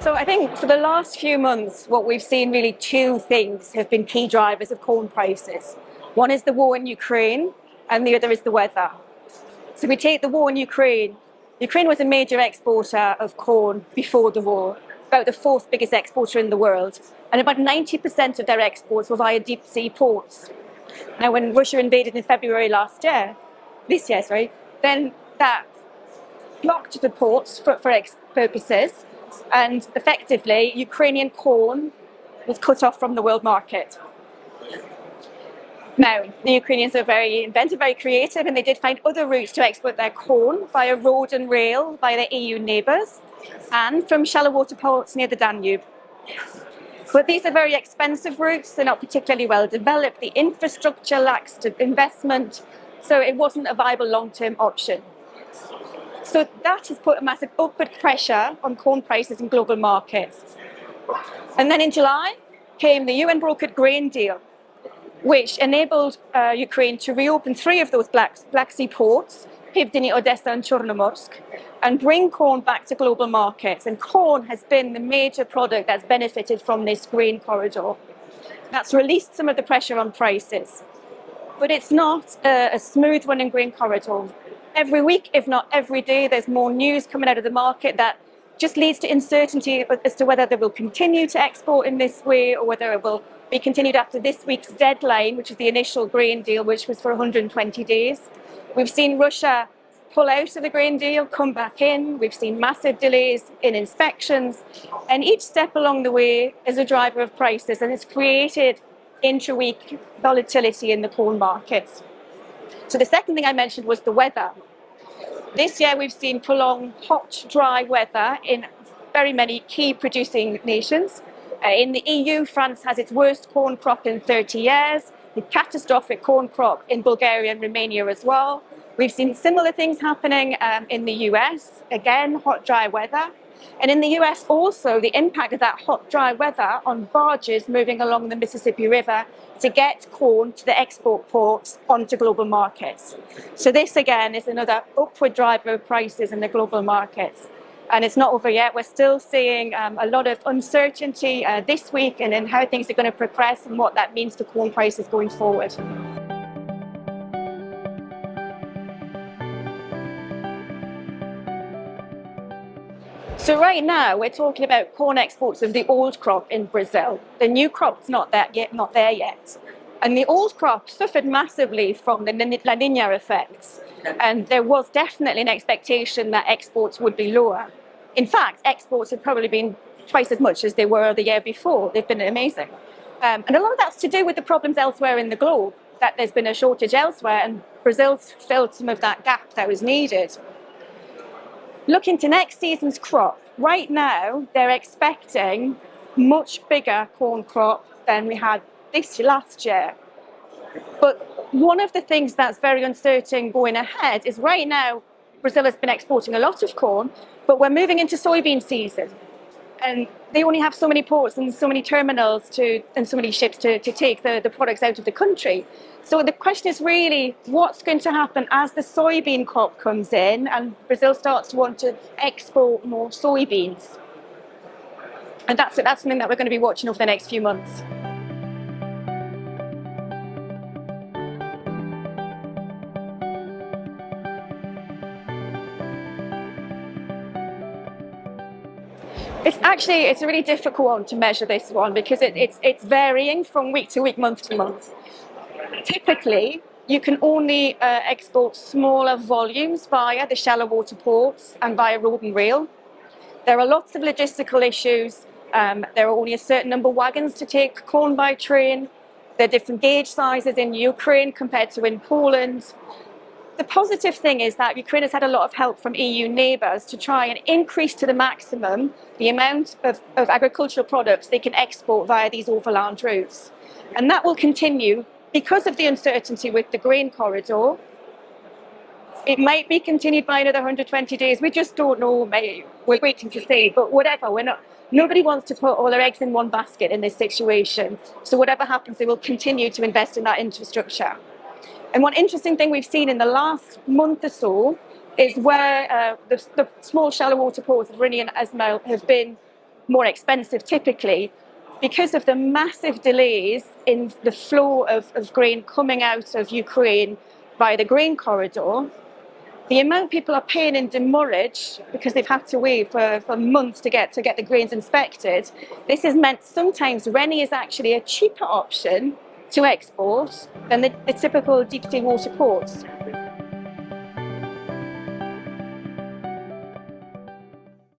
So I think for the last few months, what we've seen really two things have been key drivers of corn prices. One is the war in Ukraine, and the other is the weather. So if we take the war in Ukraine, Ukraine was a major exporter of corn before the war, about the fourth biggest exporter in the world, and about 90% of their exports were via deep sea ports. Now, when Russia invaded in February this year, then that blocked the ports for purposes, and effectively Ukrainian corn was cut off from the world market. Now, the Ukrainians are very inventive, very creative, and they did find other routes to export their corn via road and rail, via their EU neighbours, and from shallow water ports near the Danube. But these are very expensive routes, they're not particularly well developed, the infrastructure lacks investment, so it wasn't a viable long-term option. So that has put a massive upward pressure on corn prices in global markets. And then in July came the UN-brokered grain deal, which enabled Ukraine to reopen 3 of those Black Sea ports, Pivdeny, Odessa and Chornomorsk, and bring corn back to global markets. And corn has been the major product that's benefited from this grain corridor. That's released some of the pressure on prices. But it's not a smooth running grain corridor. Every week, if not every day, there's more news coming out of the market that just leads to uncertainty as to whether they will continue to export in this way or whether it will be continued after this week's deadline, which is the initial grain deal, which was for 120 days. We've seen Russia pull out of the grain deal, come back in. We've seen massive delays in inspections. And each step along the way is a driver of prices, and it's created intra-week volatility in the corn markets. So the second thing I mentioned was the weather. This year we've seen prolonged hot, dry weather in very many key producing nations. In the EU, France has its worst corn crop in 30 years, the catastrophic corn crop in Bulgaria and Romania as well. We've seen similar things happening in the US, again, hot, dry weather. And in the US also, the impact of that hot, dry weather on barges moving along the Mississippi River to get corn to the export ports onto global markets. So this, again, is another upward driver of prices in the global markets. And it's not over yet. We're still seeing a lot of uncertainty this week and in how things are going to progress and what that means for corn prices going forward. So right now we're talking about corn exports of the old crop in Brazil. The new crop's not there yet. And the old crop suffered massively from the La Nina effects. And there was definitely an expectation that exports would be lower. In fact, exports have probably been twice as much as they were the year before. They've been amazing. And a lot of that's to do with the problems elsewhere in the globe, that there's been a shortage elsewhere, and Brazil's filled some of that gap that was needed. Looking to next season's crop, right now they're expecting much bigger corn crop than we had last year. But one of the things that's very uncertain going ahead is right now Brazil has been exporting a lot of corn, but we're moving into soybean season. And they only have so many ports and so many terminals and so many ships to take the products out of the country. So the question is really what's going to happen as the soybean crop comes in and Brazil starts to want to export more soybeans. And that's something that we're going to be watching over the next few months. It's a really difficult one to measure this one because it's varying from week to week, month to month. Typically, you can only export smaller volumes via the shallow water ports and via road and rail. There are lots of logistical issues. There are only a certain number of wagons to take corn by train. There are different gauge sizes in Ukraine compared to in Poland. The positive thing is that Ukraine has had a lot of help from EU neighbours to try and increase to the maximum the amount of agricultural products they can export via these overland routes. And that will continue because of the uncertainty with the grain corridor. It might be continued by another 120 days. We just don't know. We're waiting to see. But whatever, nobody wants to put all their eggs in one basket in this situation. So whatever happens, they will continue to invest in that infrastructure. And one interesting thing we've seen in the last month or so is where the small shallow water ports of Rhine and Asmel have been more expensive typically, because of the massive delays in the flow of grain coming out of Ukraine via the grain corridor. The amount people are paying in demurrage because they've had to wait for months to get the grains inspected, this has meant sometimes Rennie is actually a cheaper option to export than the typical deep sea water ports.